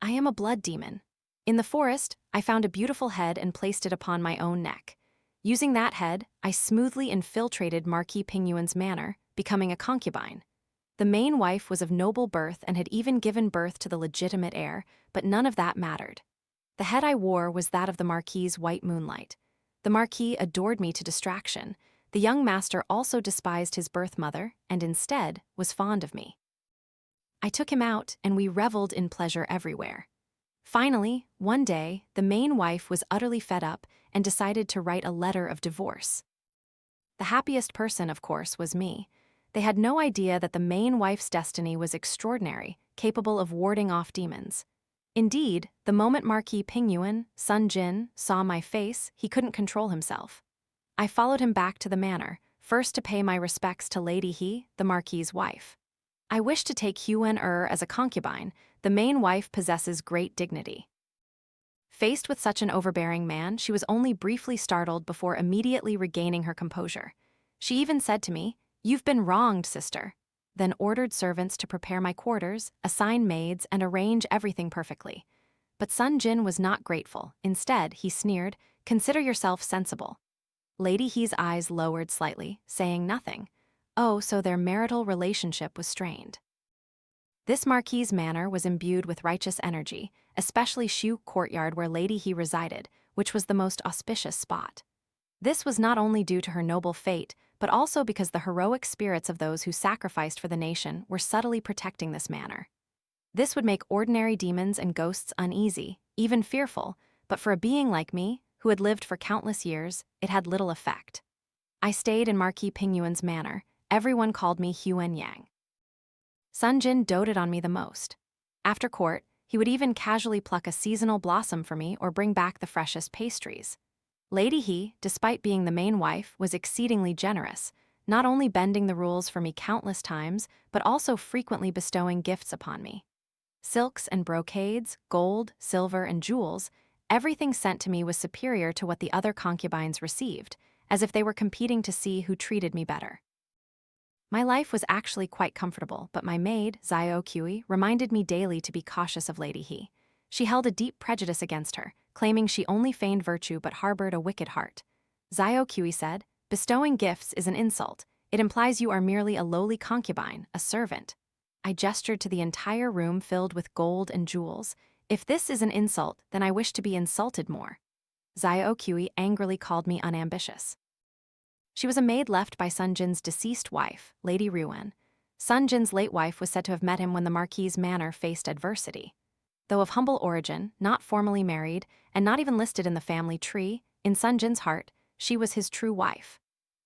I am a blood demon. In the forest, I found a beautiful head and placed it upon my own neck. Using that head, I smoothly infiltrated Marquis Pingyuan's manor, becoming a concubine. The main wife was of noble birth and had even given birth to the legitimate heir, but none of that mattered. The head I wore was that of the Marquis's white Moonlight. The Marquis adored me to distraction. The young master also despised his birth mother and instead was fond of me. I took him out and we reveled in pleasure everywhere. Finally, one day, the main wife was utterly fed up and decided to write a letter of divorce. The happiest person, of course, was me. They had no idea that the main wife's destiny was extraordinary, capable of warding off demons. Indeed, the moment Marquis Pingyuan, Sun Jin, saw my face, he couldn't control himself. I followed him back to the manor, first to pay my respects to Lady He, the Marquis's wife. I wish to take Huan as a concubine. The main wife possesses great dignity. Faced with such an overbearing man, she was only briefly startled before immediately regaining her composure. She even said to me, "You've been wronged, sister," then ordered servants to prepare my quarters, assign maids, and arrange everything perfectly. But Sun Jin was not grateful. Instead, he sneered, "Consider yourself sensible." Lady He's eyes lowered slightly, saying nothing. Oh, so their marital relationship was strained. This Marquis's manor was imbued with righteous energy, especially Shu Courtyard where Lady He resided, which was the most auspicious spot. This was not only due to her noble fate, but also because the heroic spirits of those who sacrificed for the nation were subtly protecting this manor. This would make ordinary demons and ghosts uneasy, even fearful, but for a being like me, who had lived for countless years, it had little effect. I stayed in Marquis Pingyuan's manor. Everyone called me Huan Yang. Sun Jin doted on me the most. After court, he would even casually pluck a seasonal blossom for me or bring back the freshest pastries. Lady He, despite being the main wife, was exceedingly generous, not only bending the rules for me countless times, but also frequently bestowing gifts upon me. Silks and brocades, gold, silver, and jewels, everything sent to me was superior to what the other concubines received, as if they were competing to see who treated me better. My life was actually quite comfortable, but my maid, Xiao Kui, reminded me daily to be cautious of Lady He. She held a deep prejudice against her, claiming she only feigned virtue but harbored a wicked heart. Xiao Kui said, "Bestowing gifts is an insult. It implies you are merely a lowly concubine, a servant." I gestured to the entire room filled with gold and jewels. If this is an insult, then I wish to be insulted more. Xiao Kui angrily called me unambitious. She was a maid left by Sun Jin's deceased wife, Lady Ruan. Sun Jin's late wife was said to have met him when the Marquis's manor faced adversity. Though of humble origin, not formally married, and not even listed in the family tree, in Sun Jin's heart, she was his true wife.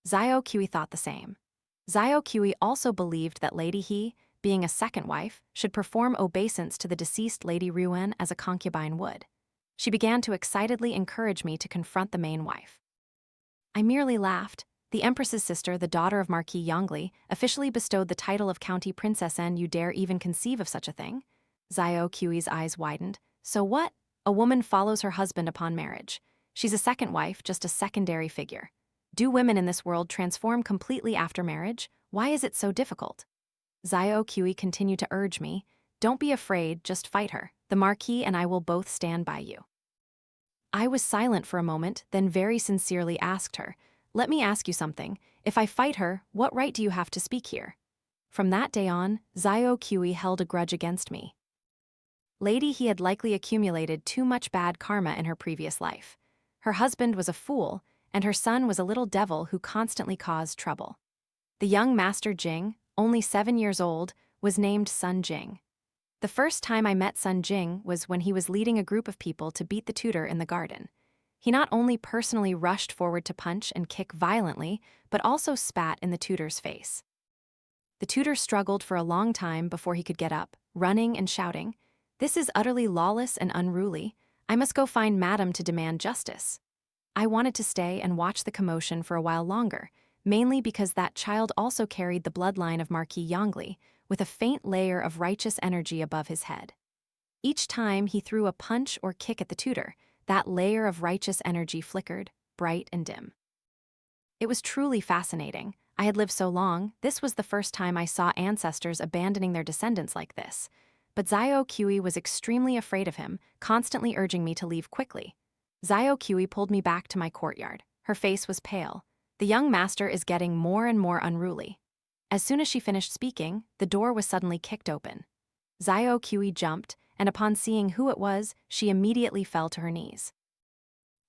Xiao Kui thought the same. Xiao Kui also believed that Lady He, being a second wife, should perform obeisance to the deceased Lady Ruan as a concubine would. She began to excitedly encourage me to confront the main wife. I merely laughed. The Empress's sister, the daughter of Marquis Yongli, officially bestowed the title of County Princess, and you dare even conceive of such a thing? Xiao Kui's eyes widened. So what? A woman follows her husband upon marriage. She's a second wife, just a secondary figure. Do women in this world transform completely after marriage? Why is it so difficult? Xiao Kui continued to urge me, "Don't be afraid, just fight her. The Marquis and I will both stand by you." I was silent for a moment, then very sincerely asked her, "Let me ask you something. If I fight her, what right do you have to speak here?" From that day on, Xiao Kui held a grudge against me. Lady He had likely accumulated too much bad karma in her previous life. Her husband was a fool, and her son was a little devil who constantly caused trouble. The young master Jing, only 7 years old, was named Sun Jing. The first time I met Sun Jing was when he was leading a group of people to beat the tutor in the garden. He not only personally rushed forward to punch and kick violently, but also spat in the tutor's face. The tutor struggled for a long time before he could get up, running and shouting, "This is utterly lawless and unruly. I must go find Madam to demand justice." I wanted to stay and watch the commotion for a while longer, mainly because that child also carried the bloodline of Marquis Yongli, with a faint layer of righteous energy above his head. Each time he threw a punch or kick at the tutor, that layer of righteous energy flickered, bright and dim. It was truly fascinating. I had lived so long, this was the first time I saw ancestors abandoning their descendants like this. But Zio Kui was extremely afraid of him, constantly urging me to leave quickly. Zio Kui pulled me back to my courtyard. Her face was pale. The young master is getting more and more unruly. As soon as she finished speaking, the door was suddenly kicked open. Zio Kui jumped, and upon seeing who it was, she immediately fell to her knees.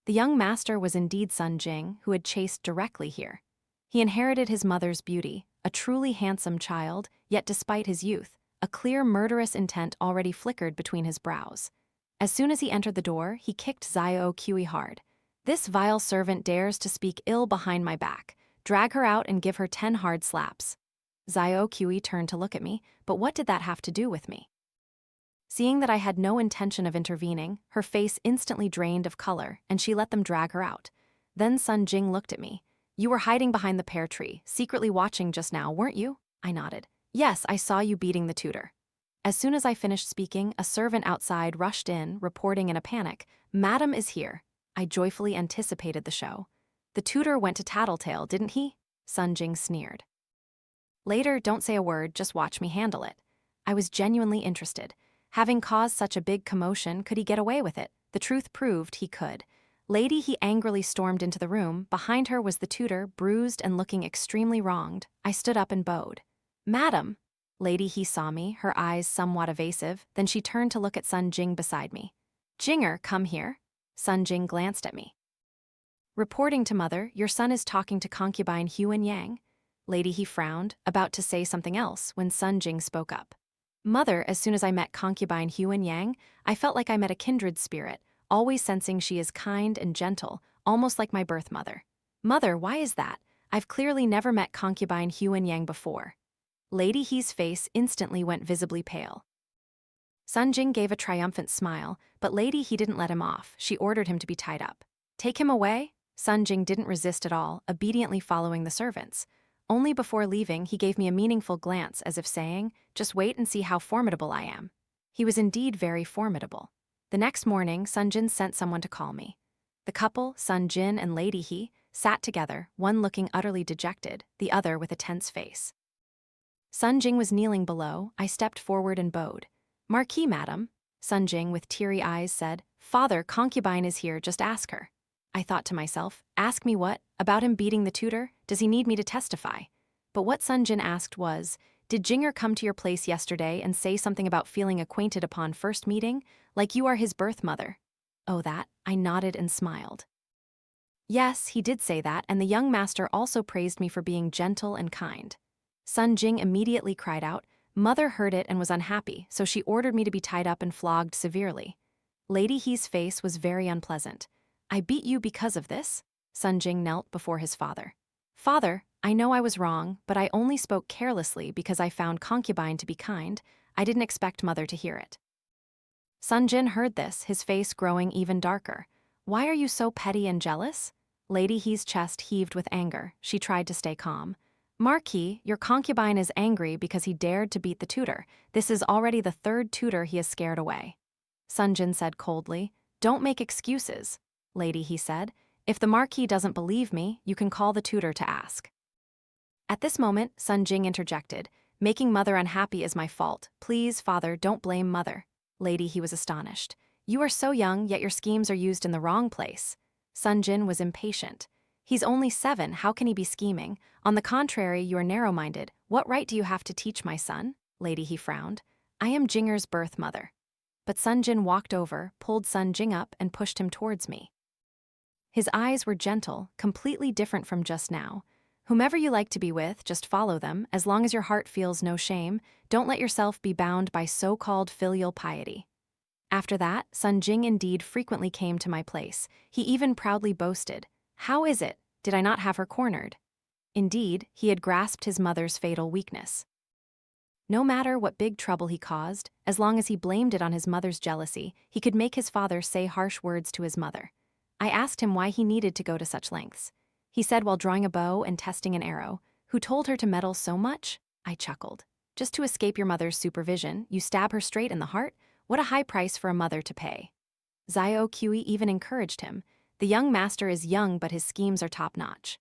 The young master was indeed Sun Jing, who had chased directly here. He inherited his mother's beauty, a truly handsome child, yet despite his youth, a clear murderous intent already flickered between his brows. As soon as he entered the door, he kicked Zio Kui hard. This vile servant dares to speak ill behind my back. Drag her out and give her 10 hard slaps. Zio Kui turned to look at me, but what did that have to do with me? Seeing that I had no intention of intervening, her face instantly drained of color, and she let them drag her out. Then Sun Jing looked at me. You were hiding behind the pear tree, secretly watching just now, weren't you? I nodded. Yes, I saw you beating the tutor. As soon as I finished speaking, a servant outside rushed in, reporting in a panic, Madam is here. I joyfully anticipated the show. The tutor went to tattletale, didn't he? Sun Jing sneered. Later, don't say a word, just watch me handle it. I was genuinely interested. Having caused such a big commotion, could he get away with it? The truth proved he could. Lady He angrily stormed into the room. Behind her was the tutor, bruised and looking extremely wronged. I stood up and bowed. Madam. Lady He saw me, her eyes somewhat evasive, then she turned to look at Sun Jing beside me. Jinger, come here. Sun Jing glanced at me. Reporting to mother, your son is talking to concubine Huan Yang. Lady He frowned, about to say something else, when Sun Jing spoke up. Mother, as soon as I met concubine Huan Yang, I felt like I met a kindred spirit, always sensing she is kind and gentle, almost like my birth mother. Mother, why is that? I've clearly never met concubine Huan Yang before. Lady He's face instantly went visibly pale. Sun Jing gave a triumphant smile, but Lady He didn't let him off. She ordered him to be tied up. Take him away? Sun Jing didn't resist at all, obediently following the servants. Only before leaving, he gave me a meaningful glance as if saying, just wait and see how formidable I am. He was indeed very formidable. The next morning, Sun Jin sent someone to call me. The couple, Sun Jin and Lady He, sat together, one looking utterly dejected, the other with a tense face. Sun Jing was kneeling below. I stepped forward and bowed. Marquis, madam. Sun Jing, with teary eyes, said, Father, concubine is here, just ask her. I thought to myself, ask me what? About him beating the tutor? Does he need me to testify? But what Sun Jin asked was, did Jinger come to your place yesterday and say something about feeling acquainted upon first meeting, like you are his birth mother? Oh, that? I nodded and smiled. Yes, he did say that, and the young master also praised me for being gentle and kind. Sun Jing immediately cried out. Mother heard it and was unhappy, so she ordered me to be tied up and flogged severely. Lady He's face was very unpleasant. I beat you because of this? Sun Jing knelt before his father. Father, I know I was wrong, but I only spoke carelessly because I found concubine to be kind. I didn't expect mother to hear it. Sun Jin heard this, his face growing even darker. Why are you so petty and jealous? Lady He's chest heaved with anger. She tried to stay calm. Marquis, your concubine is angry because he dared to beat the tutor. This is already the 3rd tutor he has scared away. Sun Jin said coldly, Don't make excuses. Lady He said, if the Marquis doesn't believe me, you can call the tutor to ask. At this moment, Sun Jing interjected, making mother unhappy is my fault. Please, father, don't blame mother. Lady He was astonished. You are so young, yet your schemes are used in the wrong place. Sun Jin was impatient. He's only 7, how can he be scheming? On the contrary, you are narrow-minded. What right do you have to teach my son? Lady He frowned. I am Jinger's birth mother. But Sun Jin walked over, pulled Sun Jing up, and pushed him towards me. His eyes were gentle, completely different from just now. Whomever you like to be with, just follow them, as long as your heart feels no shame. Don't let yourself be bound by so-called filial piety. After that, Sun Jing indeed frequently came to my place. He even proudly boasted, How is it? Did I not have her cornered? Indeed, he had grasped his mother's fatal weakness. No matter what big trouble he caused, as long as he blamed it on his mother's jealousy, he could make his father say harsh words to his mother. I asked him why he needed to go to such lengths. He said while drawing a bow and testing an arrow, Who told her to meddle so much? I chuckled. Just to escape your mother's supervision, you stab her straight in the heart? What a high price for a mother to pay. Zio Kui even encouraged him. The young master is young, but his schemes are top-notch.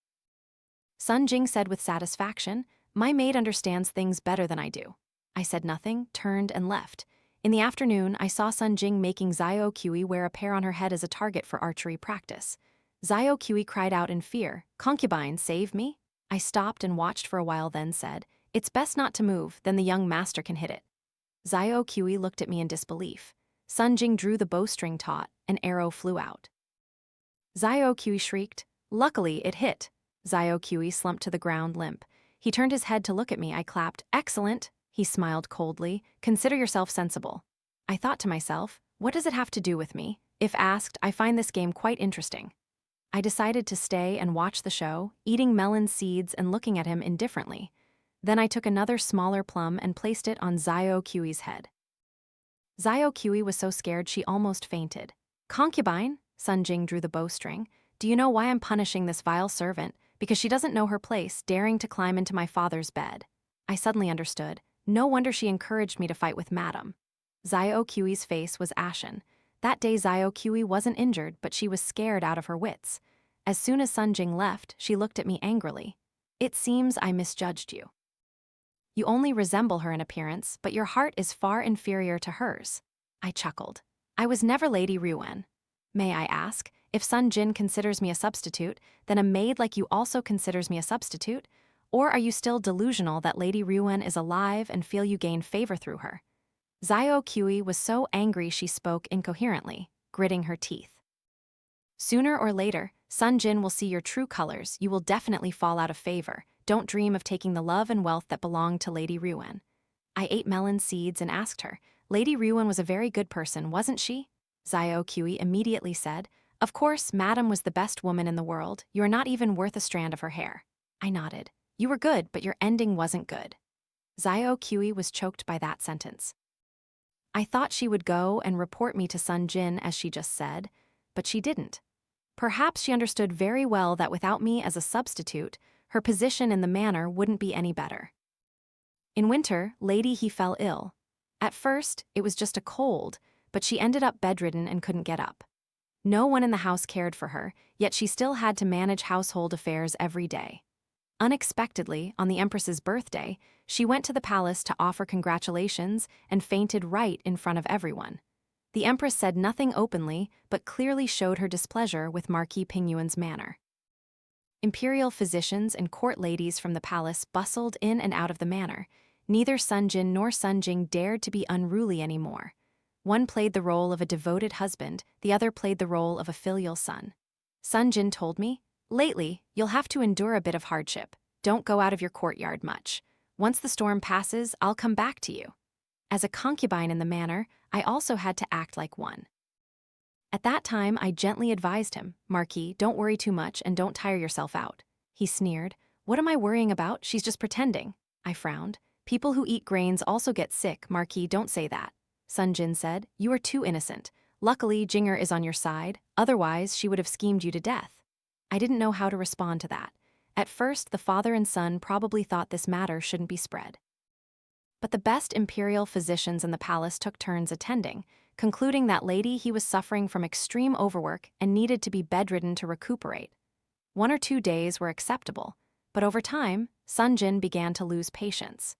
Sun Jing said with satisfaction, My maid understands things better than I do. I said nothing, turned and left. In the afternoon, I saw Sun Jing making Xiao Qi wear a pair on her head as a target for archery practice. Xiao Qi cried out in fear, "Concubine, save me!" I stopped and watched for a while, then said, "It's best not to move, then the young master can hit it." Xiao Qi looked at me in disbelief. Sun Jing drew the bowstring taut, an arrow flew out. Xiao Qi shrieked. Luckily, it hit. Xiao Qi slumped to the ground limp. He turned his head to look at me. I clapped, "Excellent." He smiled coldly. "Consider yourself sensible." I thought to myself, what does it have to do with me? If asked, I find this game quite interesting. I decided to stay and watch the show, eating melon seeds and looking at him indifferently. Then I took another smaller plum and placed it on Xiao Qi's head. Xiao Qi was so scared she almost fainted. "Concubine," Sun Jing drew the bowstring, "do you know why I'm punishing this vile servant? Because she doesn't know her place, daring to climb into my father's bed." I suddenly understood. No wonder she encouraged me to fight with Madam. Xiao Qi's face was ashen. That day Xiao Qi wasn't injured, but she was scared out of her wits. As soon as Sun Jing left, she looked at me angrily. "It seems I misjudged you. You only resemble her in appearance, but your heart is far inferior to hers." I chuckled. "I was never Lady Ruan. May I ask, if Sun Jin considers me a substitute, then a maid like you also considers me a substitute? Or are you still delusional that Lady Ruan is alive and feel you gain favor through her?" Xiao Qi was so angry she spoke incoherently, gritting her teeth. "Sooner or later, Sun Jin will see your true colors. You will definitely fall out of favor. Don't dream of taking the love and wealth that belonged to Lady Ruan." I ate melon seeds and asked her, "Lady Ruan was a very good person, wasn't she?" Xiao Qi immediately said, "Of course, Madam was the best woman in the world. You are not even worth a strand of her hair." I nodded. "You were good, but your ending wasn't good." Xiao Qi was choked by that sentence. I thought she would go and report me to Sun Jin as she just said, but she didn't. Perhaps she understood very well that without me as a substitute, her position in the manor wouldn't be any better. In winter, Lady He fell ill. At first, it was just a cold, but she ended up bedridden and couldn't get up. No one in the house cared for her, yet she still had to manage household affairs every day. Unexpectedly, on the Empress's birthday, she went to the palace to offer congratulations and fainted right in front of everyone. The Empress said nothing openly, but clearly showed her displeasure with Marquis Pingyuan's manner. Imperial physicians and court ladies from the palace bustled in and out of the manor. Neither Sun Jin nor Sun Jing dared to be unruly anymore. One played the role of a devoted husband, the other played the role of a filial son. Sun Jin told me, "Lately, you'll have to endure a bit of hardship. Don't go out of your courtyard much. Once the storm passes, I'll come back to you." As a concubine in the manor, I also had to act like one. At that time, I gently advised him, "Marquis, don't worry too much and don't tire yourself out." He sneered, "What am I worrying about? She's just pretending." I frowned. "People who eat grains also get sick, Marquis, don't say that." Sun Jin said, "You are too innocent. Luckily, Jinger is on your side, otherwise she would have schemed you to death." I didn't know how to respond to that. At first, the father and son probably thought this matter shouldn't be spread. But the best imperial physicians in the palace took turns attending, concluding that Lady He was suffering from extreme overwork and needed to be bedridden to recuperate. 1 or 2 days were acceptable, but over time, Sun Jin began to lose patience.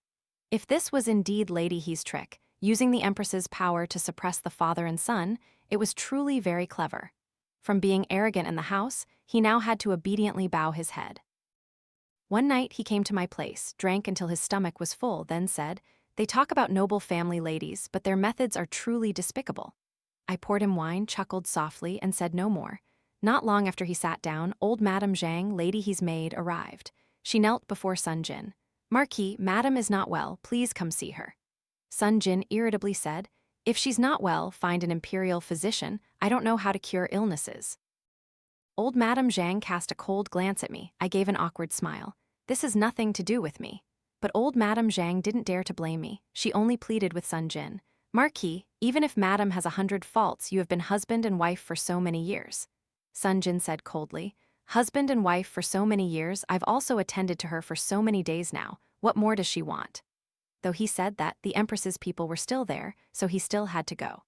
If this was indeed Lady He's trick, using the Empress's power to suppress the father and son, it was truly very clever. From being arrogant in the house, he now had to obediently bow his head. One night he came to my place, drank until his stomach was full, then said, "They talk about noble family ladies, but their methods are truly despicable." I poured him wine, chuckled softly, and said no more. Not long after he sat down, old Madame Zhang, Lady He's maid, arrived. She knelt before Sun Jin. "Marquis, Madam is not well, please come see her." Sun Jin irritably said, "If she's not well, find an imperial physician. I don't know how to cure illnesses." Old Madame Zhang cast a cold glance at me. I gave an awkward smile. This has nothing to do with me. But old Madame Zhang didn't dare to blame me. She only pleaded with Sun Jin. "Marquis, even if Madam has 100 faults, you have been husband and wife for so many years." Sun Jin said coldly, "Husband and wife for so many years, I've also attended to her for so many days now. What more does she want?" Though he said that, the Empress's people were still there, so he still had to go.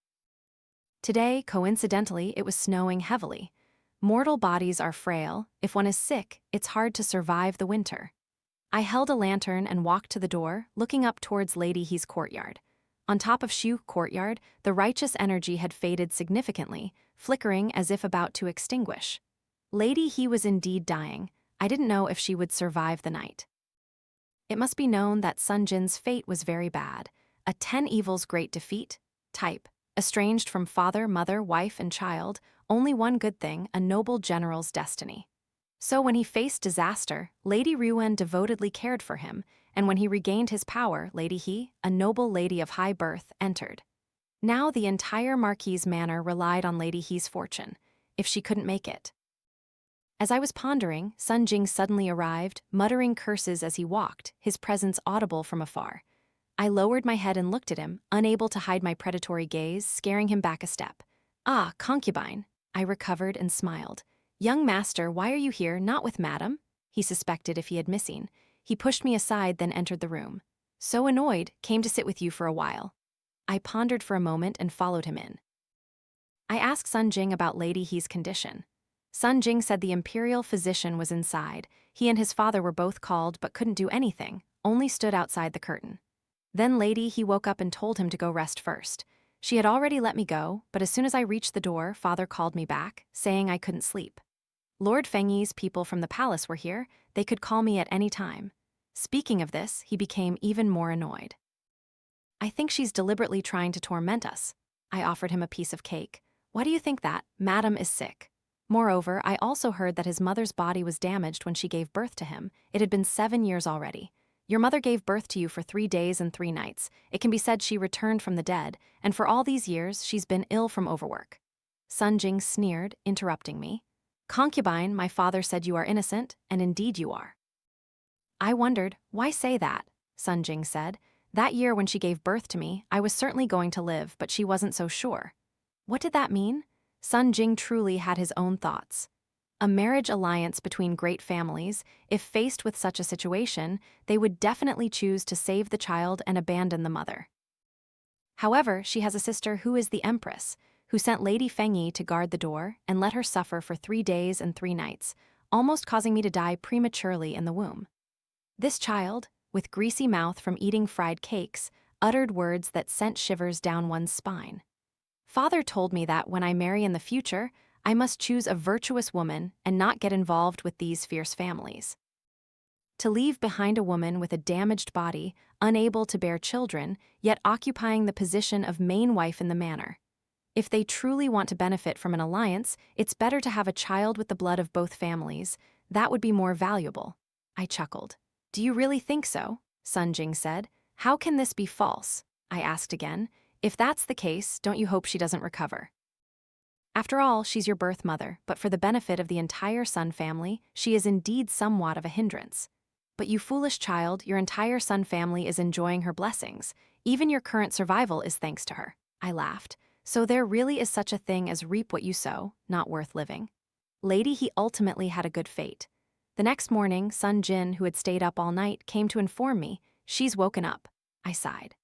Today, coincidentally, it was snowing heavily. Mortal bodies are frail. If one is sick, it's hard to survive the winter. I held a lantern and walked to the door, looking up towards Lady He's courtyard. On top of Shu courtyard, the righteous energy had faded significantly, flickering as if about to extinguish. Lady He was indeed dying. I didn't know if she would survive the night. It must be known that Sun Jin's fate was very bad. A 10 evils great defeat type. Estranged from father, mother, wife, and child, only one good thing, a noble general's destiny. So when he faced disaster, Lady Ruan devotedly cared for him, and when he regained his power, Lady He, a noble lady of high birth, entered. Now the entire Marquis' manor relied on Lady He's fortune, if she couldn't make it. As I was pondering, Sun Jing suddenly arrived, muttering curses as he walked, his presence audible from afar. I lowered my head and looked at him, unable to hide my predatory gaze, scaring him back a step. "Ah, concubine." I recovered and smiled. "Young master, why are you here, not with madam?" He suspected if he had missing. He pushed me aside, then entered the room. "So annoyed, came to sit with you for a while." I pondered for a moment and followed him in. I asked Sun Jing about Lady He's condition. Sun Jing said the imperial physician was inside. He and his father were both called but couldn't do anything, only stood outside the curtain. Then Lady He woke up and told him to go rest first. She had already let me go, but as soon as I reached the door, father called me back, saying I couldn't sleep. Lord Fengyi's people from the palace were here. They could call me at any time. Speaking of this, he became even more annoyed. "I think she's deliberately trying to torment us." I offered him a piece of cake. "Why do you think that? Madam is sick." Moreover, I also heard that his mother's body was damaged when she gave birth to him. It had been 7 years already. Your mother gave birth to you for 3 days and 3 nights. It can be said she returned from the dead, and for all these years, she's been ill from overwork. Sun Jing sneered, interrupting me. "Concubine, my father said you are innocent, and indeed you are." I wondered, why say that? Sun Jing said. "That year when she gave birth to me, I was certainly going to live, but she wasn't so sure." What did that mean? Sun Jing truly had his own thoughts. A marriage alliance between great families, if faced with such a situation, they would definitely choose to save the child and abandon the mother. However, she has a sister who is the Empress, who sent Lady Fengyi to guard the door and let her suffer for 3 days and 3 nights, almost causing me to die prematurely in the womb. This child, with greasy mouth from eating fried cakes, uttered words that sent shivers down one's spine. Father told me that when I marry in the future, I must choose a virtuous woman and not get involved with these fierce families. To leave behind a woman with a damaged body, unable to bear children, yet occupying the position of main wife in the manor. If they truly want to benefit from an alliance, it's better to have a child with the blood of both families. That would be more valuable. I chuckled. "Do you really think so?" Sun Jing said. "How can this be false?" I asked again. "If that's the case, don't you hope she doesn't recover? After all, she's your birth mother, but for the benefit of the entire Sun family, she is indeed somewhat of a hindrance. But you foolish child, your entire Sun family is enjoying her blessings. Even your current survival is thanks to her." I laughed. "So there really is such a thing as reap what you sow, not worth living." Lady He ultimately had a good fate. The next morning, Sun Jin, who had stayed up all night, came to inform me, "She's woken up." I sighed.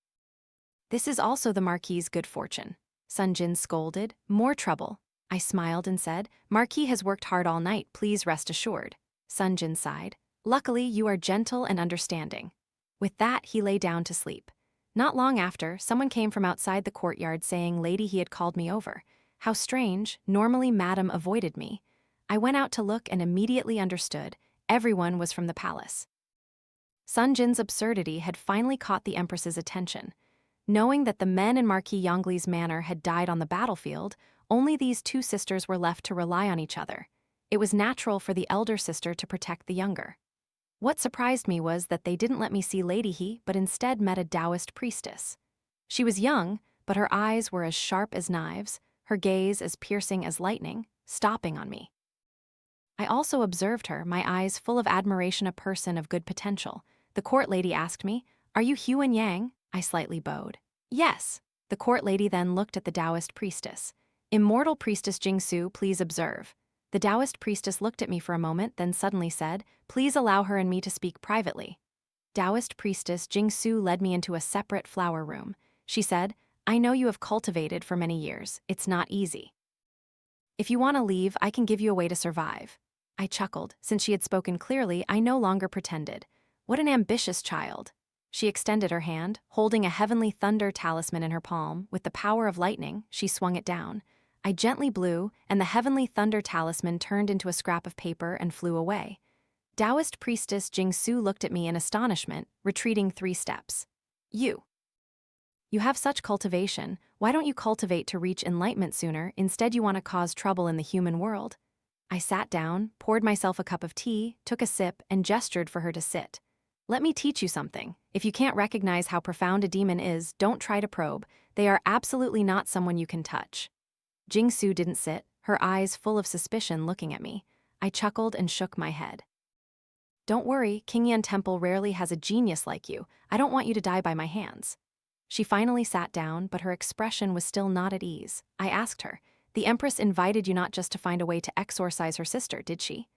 "This is also the Marquis' good fortune." Sun Jin scolded. "More trouble." I smiled and said, "Marquis has worked hard all night, please rest assured." Sun Jin sighed. "Luckily, you are gentle and understanding." With that, he lay down to sleep. Not long after, someone came from outside the courtyard saying Lady He had called me over. How strange, normally Madam avoided me. I went out to look and immediately understood. Everyone was from the palace. Sun Jin's absurdity had finally caught the Empress's attention. Knowing that the men in Marquis Yongli's manor had died on the battlefield, only these 2 sisters were left to rely on each other. It was natural for the elder sister to protect the younger. What surprised me was that they didn't let me see Lady He, but instead met a Taoist priestess. She was young, but her eyes were as sharp as knives, her gaze as piercing as lightning, stopping on me. I also observed her, my eyes full of admiration, a person of good potential. The court lady asked me, "Are you Huan Yang?" I slightly bowed. "Yes." The court lady then looked at the Taoist priestess. "Immortal priestess Jingsu, please observe." The Taoist priestess looked at me for a moment, then suddenly said, "Please allow her and me to speak privately." Taoist priestess Jingsu led me into a separate flower room. She said, "I know you have cultivated for many years. It's not easy. If you want to leave, I can give you a way to survive." I chuckled. Since she had spoken clearly, I no longer pretended. What an ambitious child. She extended her hand, holding a heavenly thunder talisman in her palm. With the power of lightning, she swung it down. I gently blew, and the heavenly thunder talisman turned into a scrap of paper and flew away. Taoist priestess Jingsu looked at me in astonishment, retreating 3 steps. You have such cultivation. Why don't you cultivate to reach enlightenment sooner? Instead, you want to cause trouble in the human world. I sat down, poured myself a cup of tea, took a sip, and gestured for her to sit. Let me teach you something. If you can't recognize how profound a demon is, don't try to probe. They are absolutely not someone you can touch. Jingsu didn't sit, her eyes full of suspicion looking at me. I chuckled and shook my head. Don't worry, Pingyuan Temple rarely has a genius like you. I don't want you to die by my hands. She finally sat down, but her expression was still not at ease. I asked her, the Empress invited you not just to find a way to exorcise her sister, did she?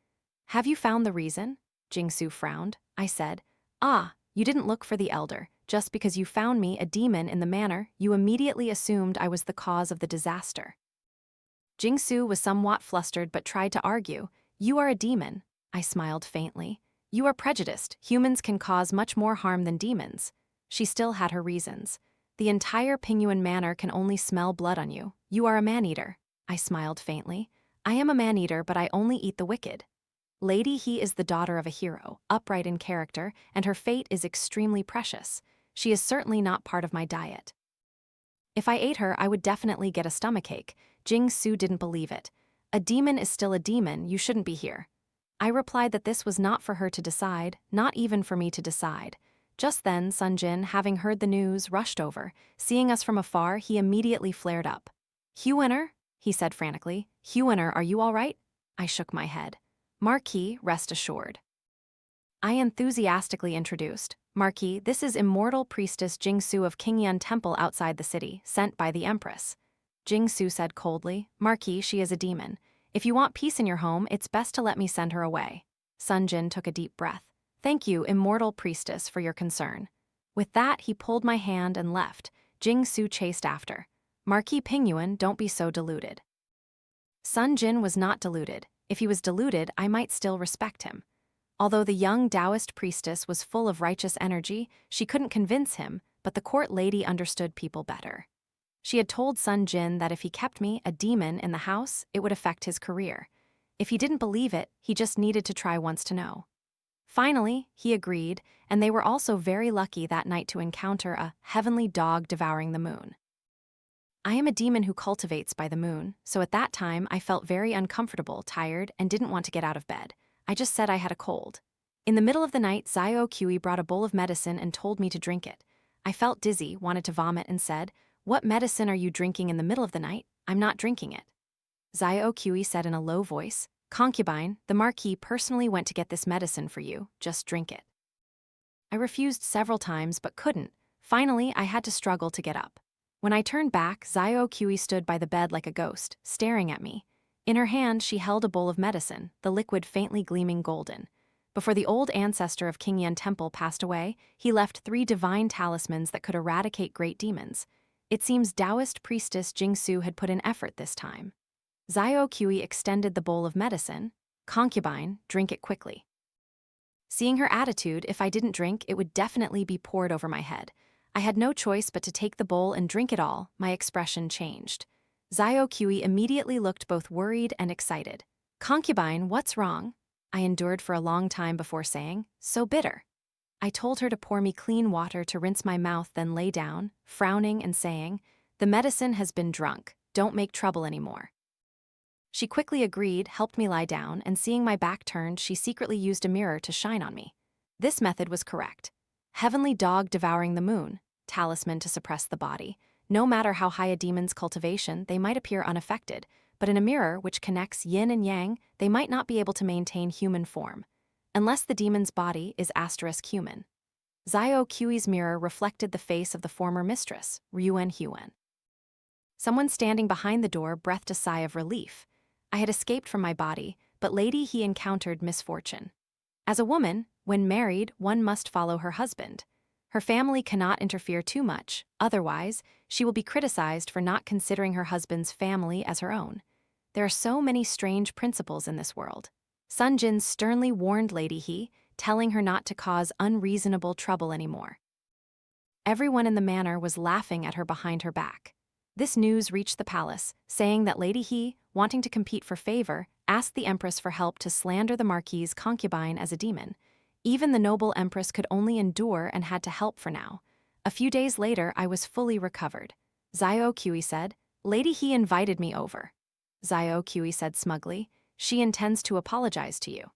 Have you found the reason? Jingsu frowned. I said, you didn't look for the elder. Just because you found me a demon in the manor, you immediately assumed I was the cause of the disaster. Jingsu was somewhat flustered but tried to argue. You are a demon. I smiled faintly. You are prejudiced. Humans can cause much more harm than demons. She still had her reasons. The entire Pingyuan manor can only smell blood on you. You are a man-eater. I smiled faintly. I am a man-eater, but I only eat the wicked. Lady He is the daughter of a hero, upright in character, and her fate is extremely precious. She is certainly not part of my diet. If I ate her, I would definitely get a stomachache. Jingsu didn't believe it. A demon is still a demon, you shouldn't be here. I replied that this was not for her to decide, not even for me to decide. Just then, Sun Jin, having heard the news, rushed over. Seeing us from afar, he immediately flared up. Huaner? He said frantically. Huaner, are you all right? I shook my head. Marquis, rest assured. I enthusiastically introduced. Marquis, this is immortal priestess Jingsu of Pingyuan Temple outside the city, sent by the Empress. Jingsu said coldly, Marquis, she is a demon. If you want peace in your home, it's best to let me send her away. Sun Jin took a deep breath. Thank you, immortal priestess, for your concern. With that, he pulled my hand and left. Jingsu chased after. Marquis Pingyuan, don't be so deluded. Sun Jin was not deluded. If he was deluded, I might still respect him. Although the young Taoist priestess was full of righteous energy, she couldn't convince him, but the court lady understood people better. She had told Sun Jin that if he kept me, a demon, in the house, it would affect his career. If he didn't believe it, he just needed to try once to know. Finally, he agreed, and they were also very lucky that night to encounter a heavenly dog devouring the moon. I am a demon who cultivates by the moon, so at that time I felt very uncomfortable, tired, and didn't want to get out of bed. I just said I had a cold. In the middle of the night, Zio Kui brought a bowl of medicine and told me to drink it. I felt dizzy, wanted to vomit, and said, What medicine are you drinking in the middle of the night? I'm not drinking it. Zio Kui said in a low voice, Concubine, the Marquis personally went to get this medicine for you, just drink it. I refused several times but couldn't. Finally, I had to struggle to get up. When I turned back, Zio Kui stood by the bed like a ghost, staring at me. In her hand, she held a bowl of medicine, the liquid faintly gleaming golden. Before the old ancestor of Pingyuan Temple passed away, he left 3 divine talismans that could eradicate great demons. It seems Taoist priestess Jingsu had put in effort this time. Zio Kui extended the bowl of medicine. Concubine, drink it quickly. Seeing her attitude, if I didn't drink, it would definitely be poured over my head. I had no choice but to take the bowl and drink it all. My expression changed. Zio Kui immediately looked both worried and excited. Concubine, what's wrong? I endured for a long time before saying, so bitter. I told her to pour me clean water to rinse my mouth, then lay down, frowning and saying, the medicine has been drunk, don't make trouble anymore. She quickly agreed, helped me lie down, and seeing my back turned, she secretly used a mirror to shine on me. This method was correct. Heavenly dog devouring the moon, talisman to suppress the body. No matter how high a demon's cultivation, they might appear unaffected, but in a mirror which connects yin and yang, they might not be able to maintain human form. Unless the demon's body is *human. Zio Kui's mirror reflected the face of the former mistress, Ruan Huan. Someone standing behind the door breathed a sigh of relief. I had escaped from my body, but Lady He encountered misfortune. As a woman, when married, one must follow her husband. Her family cannot interfere too much, otherwise, she will be criticized for not considering her husband's family as her own. There are so many strange principles in this world. Sun Jin sternly warned Lady He, telling her not to cause unreasonable trouble anymore. Everyone in the manor was laughing at her behind her back. This news reached the palace, saying that Lady He, wanting to compete for favor, asked the empress for help to slander the Marquis' concubine as a demon. Even the noble empress could only endure and had to help for now. A few days later, I was fully recovered. Zio Kui said, Lady He invited me over. Zio Kui said smugly, she intends to apologize to you.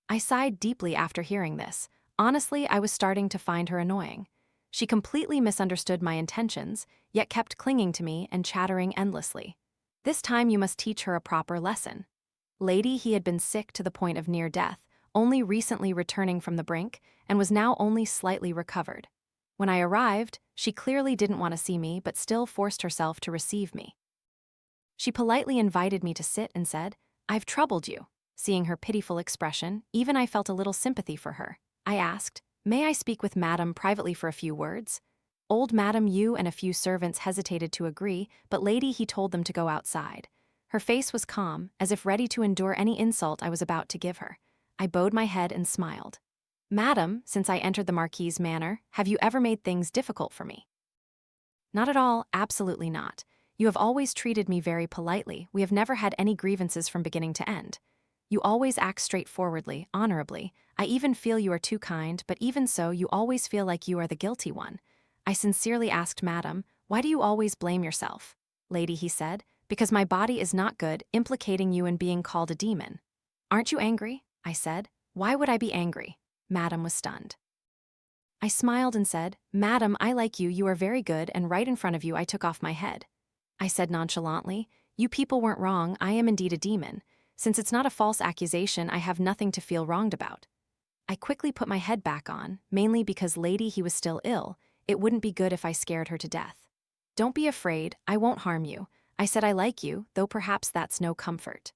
I sighed deeply after hearing this. Honestly, I was starting to find her annoying. She completely misunderstood my intentions, yet kept clinging to me and chattering endlessly. This time you must teach her a proper lesson. Lady He had been sick to the point of near death, only recently returning from the brink, and was now only slightly recovered. When I arrived, she clearly didn't want to see me but still forced herself to receive me. She politely invited me to sit and said, I've troubled you. Seeing her pitiful expression, even I felt a little sympathy for her. I asked, May I speak with Madam privately for a few words? Old Madam Yu and a few servants hesitated to agree, but Lady He told them to go outside. Her face was calm, as if ready to endure any insult I was about to give her. I bowed my head and smiled. Madam, since I entered the Marquis' manor, have you ever made things difficult for me? Not at all, absolutely not. You have always treated me very politely. We have never had any grievances from beginning to end. You always act straightforwardly, honorably. I even feel you are too kind, but even so, you always feel like you are the guilty one. I sincerely asked Madam, why do you always blame yourself? Lady He said, because my body is not good, implicating you in being called a demon. Aren't you angry? I said. Why would I be angry? Madam was stunned. I smiled and said, Madam, I like you, you are very good, and right in front of you I took off my head. I said nonchalantly, you people weren't wrong, I am indeed a demon. Since it's not a false accusation, I have nothing to feel wronged about. I quickly put my head back on, mainly because Lady He was still ill. It wouldn't be good if I scared her to death. Don't be afraid, I won't harm you. I said I like you, though perhaps that's no comfort.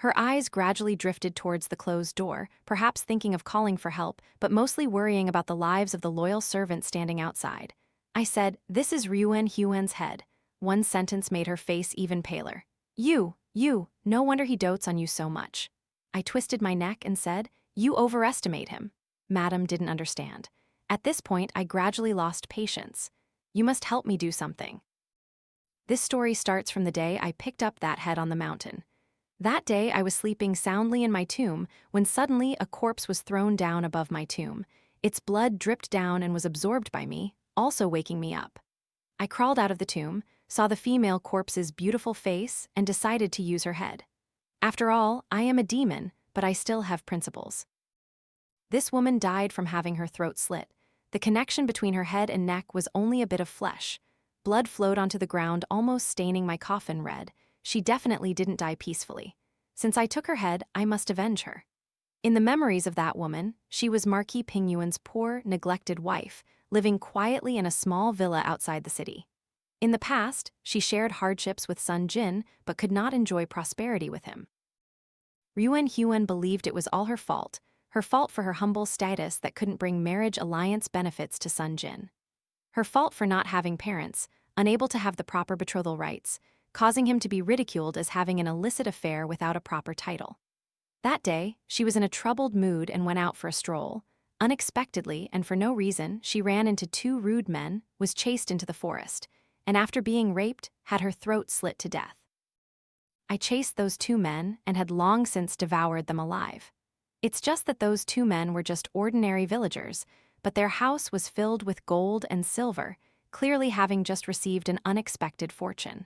Her eyes gradually drifted towards the closed door, perhaps thinking of calling for help, but mostly worrying about the lives of the loyal servants standing outside. I said, this is Ruan Huan's head. One sentence made her face even paler. You, no wonder he dotes on you so much. I twisted my neck and said, you overestimate him. Madam didn't understand. At this point, I gradually lost patience. You must help me do something. This story starts from the day I picked up that head on the mountain. That day, I was sleeping soundly in my tomb when suddenly a corpse was thrown down above my tomb. Its blood dripped down and was absorbed by me, also waking me up. I crawled out of the tomb, saw the female corpse's beautiful face, and decided to use her head. After all, I am a demon, but I still have principles. This woman died from having her throat slit. The connection between her head and neck was only a bit of flesh. Blood flowed onto the ground, almost staining my coffin red. She definitely didn't die peacefully. Since I took her head, I must avenge her. In the memories of that woman, she was Marquis Pingyuan's poor, neglected wife, living quietly in a small villa outside the city. In the past, she shared hardships with Sun Jin, but could not enjoy prosperity with him. Ruan Huan believed it was all her fault for her humble status that couldn't bring marriage alliance benefits to Sun Jin. Her fault for not having parents, unable to have the proper betrothal rights, causing him to be ridiculed as having an illicit affair without a proper title. That day, she was in a troubled mood and went out for a stroll. Unexpectedly, and for no reason, she ran into two rude men, was chased into the forest, and after being raped, had her throat slit to death. I chased those two men and had long since devoured them alive. It's just that those two men were just ordinary villagers, but their house was filled with gold and silver, clearly having just received an unexpected fortune.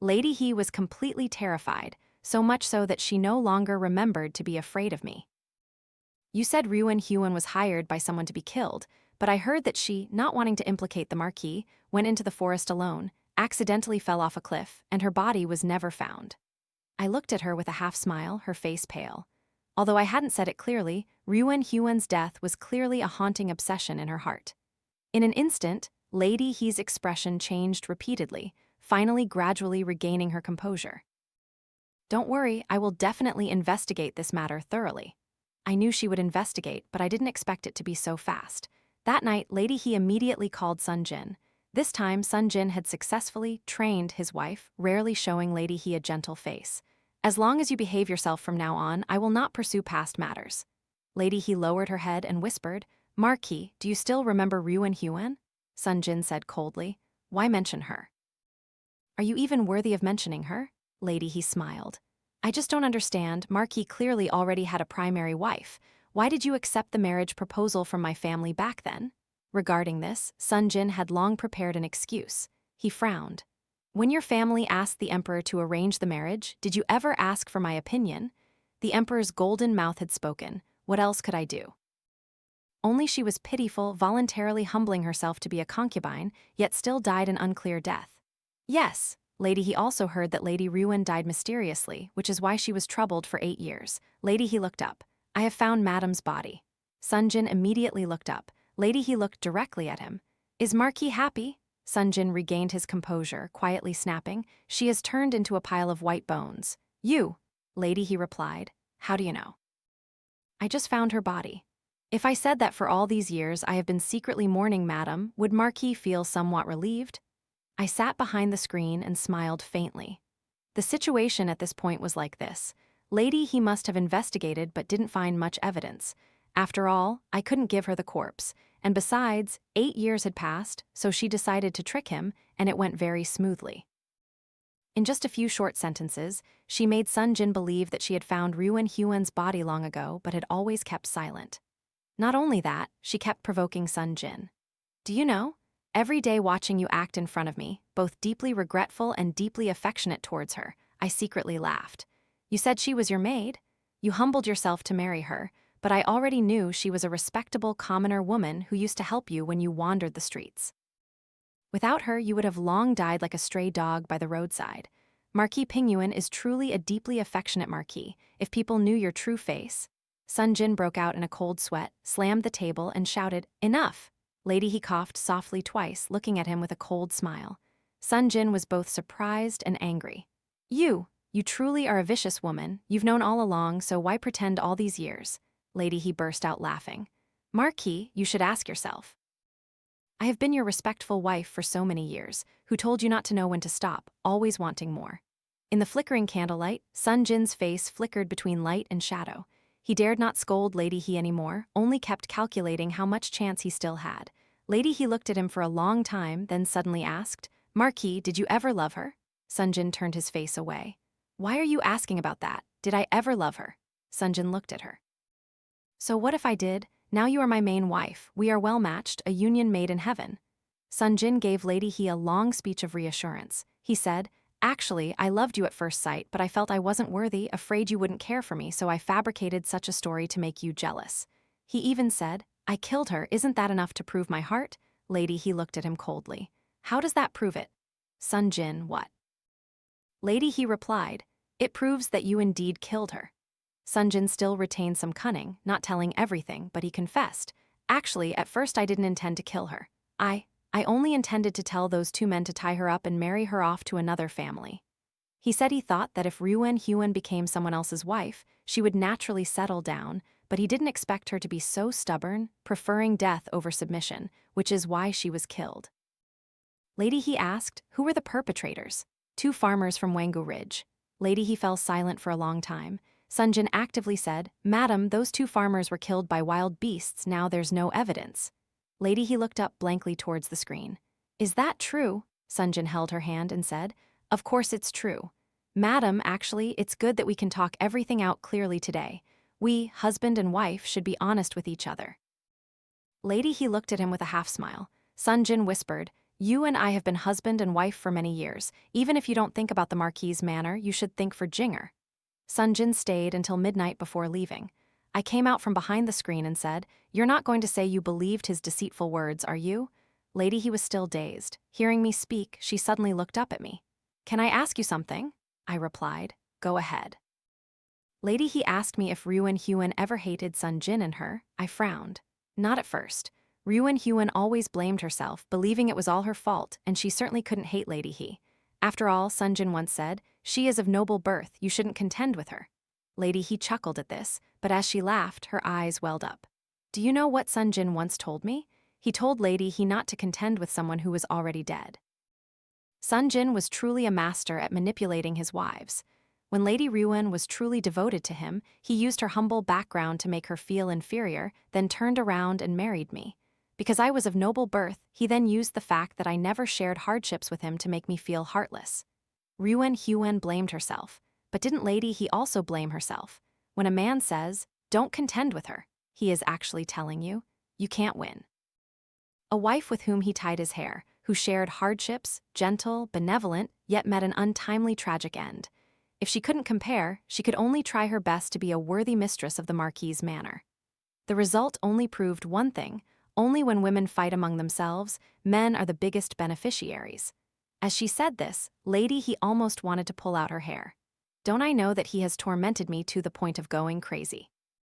Lady He was completely terrified, so much so that she no longer remembered to be afraid of me. You said Ruan Huan was hired by someone to be killed, but I heard that she, not wanting to implicate the Marquis, went into the forest alone, accidentally fell off a cliff, and her body was never found. I looked at her with a half-smile, her face pale. Although I hadn't said it clearly, Ruan Huan's death was clearly a haunting obsession in her heart. In an instant, Lady He's expression changed repeatedly, finally gradually regaining her composure. Don't worry, I will definitely investigate this matter thoroughly. I knew she would investigate, but I didn't expect it to be so fast. That night, Lady He immediately called Sun Jin. This time, Sun Jin had successfully trained his wife, rarely showing Lady He a gentle face. As long as you behave yourself from now on, I will not pursue past matters. Lady He lowered her head and whispered, Marquis, do you still remember Ruan Huan? Sun Jin said coldly. Why mention her? Are you even worthy of mentioning her? Lady He smiled. I just don't understand. Marquis clearly already had a primary wife. Why did you accept the marriage proposal from my family back then? Regarding this, Sun Jin had long prepared an excuse. He frowned. When your family asked the emperor to arrange the marriage, did you ever ask for my opinion? The emperor's golden mouth had spoken. What else could I do? Only she was pitiful, voluntarily humbling herself to be a concubine, yet still died an unclear death. Yes, Lady He also heard that Lady Ruan died mysteriously, which is why she was troubled for 8 years. Lady He looked up. I have found Madam's body. Sun Jin immediately looked up. Lady He looked directly at him. Is Marquis happy? Sun Jin regained his composure, quietly snapping. She has turned into a pile of white bones. You, Lady He replied. How do you know? I just found her body. If I said that for all these years I have been secretly mourning Madam, would Marquis feel somewhat relieved? I sat behind the screen and smiled faintly. The situation at this point was like this. Lady He must have investigated but didn't find much evidence. After all, I couldn't give her the corpse, and besides, 8 years had passed, so she decided to trick him, and it went very smoothly. In just a few short sentences, she made Sun Jin believe that she had found Ruan Huan's body long ago but had always kept silent. Not only that, she kept provoking Sun Jin. Do you know? Every day watching you act in front of me, both deeply regretful and deeply affectionate towards her, I secretly laughed. You said she was your maid? You humbled yourself to marry her, but I already knew she was a respectable commoner woman who used to help you when you wandered the streets. Without her, you would have long died like a stray dog by the roadside. Marquis Pingyuan is truly a deeply affectionate marquis. If people knew your true face. Sun Jin broke out in a cold sweat, slammed the table, and shouted, Enough! Lady He coughed softly twice, looking at him with a cold smile. Sun Jin was both surprised and angry. You truly are a vicious woman. You've known all along, so why pretend all these years? Lady He burst out laughing. Marquis, you should ask yourself. I have been your respectful wife for so many years, who told you not to know when to stop, always wanting more. In the flickering candlelight, Sun Jin's face flickered between light and shadow. He dared not scold Lady He anymore, only kept calculating how much chance he still had. Lady He looked at him for a long time, then suddenly asked, Marquis, did you ever love her? Sun Jin turned his face away. Why are you asking about that? Did I ever love her? Sun Jin looked at her. So what if I did? Now you are my main wife. We are well matched, a union made in heaven. Sun Jin gave Lady He a long speech of reassurance. He said, Actually, I loved you at first sight, but I felt I wasn't worthy, afraid you wouldn't care for me, so I fabricated such a story to make you jealous. He even said, I killed her, isn't that enough to prove my heart? Lady He looked at him coldly. How does that prove it? Sun Jin, what? Lady He replied, It proves that you indeed killed her. Sun Jin still retained some cunning, not telling everything, but he confessed, Actually, at first I didn't intend to kill her. I only intended to tell those 2 men to tie her up and marry her off to another family. He said he thought that if Ruan Huan became someone else's wife, she would naturally settle down, but he didn't expect her to be so stubborn, preferring death over submission, which is why she was killed. Lady He asked, Who were the perpetrators? 2 farmers from Wangu Ridge. Lady He fell silent for a long time. Sun Jin actively said, Madam, those 2 farmers were killed by wild beasts, now there's no evidence. Lady He looked up blankly towards the screen. Is that true? Sun Jin held her hand and said, Of course it's true. Madam, actually, it's good that we can talk everything out clearly today. We, husband and wife, should be honest with each other. Lady He looked at him with a half-smile. Sun Jin whispered, You and I have been husband and wife for many years. Even if you don't think about the Marquis' manor, you should think for Jinger. Sun Jin stayed until midnight before leaving. I came out from behind the screen and said, You're not going to say you believed his deceitful words, are you? Lady He was still dazed. Hearing me speak, she suddenly looked up at me. Can I ask you something? I replied, Go ahead. Lady He asked me if Ruan Huan ever hated Sun Jin and her. I frowned. Not at first. Ruan Huan always blamed herself, believing it was all her fault, and she certainly couldn't hate Lady He. After all, Sun Jin once said, She is of noble birth, you shouldn't contend with her. Lady He chuckled at this, but as she laughed, her eyes welled up. Do you know what Sun Jin once told me? He told Lady He not to contend with someone who was already dead. Sun Jin was truly a master at manipulating his wives. When Lady Ruan was truly devoted to him, he used her humble background to make her feel inferior, then turned around and married me. Because I was of noble birth, he then used the fact that I never shared hardships with him to make me feel heartless. Ruan Huan blamed herself, but didn't Lady He also blame herself? When a man says, "Don't contend with her," he is actually telling you, you can't win. A wife with whom he tied his hair, who shared hardships, gentle, benevolent, yet met an untimely tragic end. If she couldn't compare, she could only try her best to be a worthy mistress of the Marquis's manor. The result only proved one thing: only when women fight among themselves, men are the biggest beneficiaries. As she said this, Lady He almost wanted to pull out her hair. Don't I know that he has tormented me to the point of going crazy?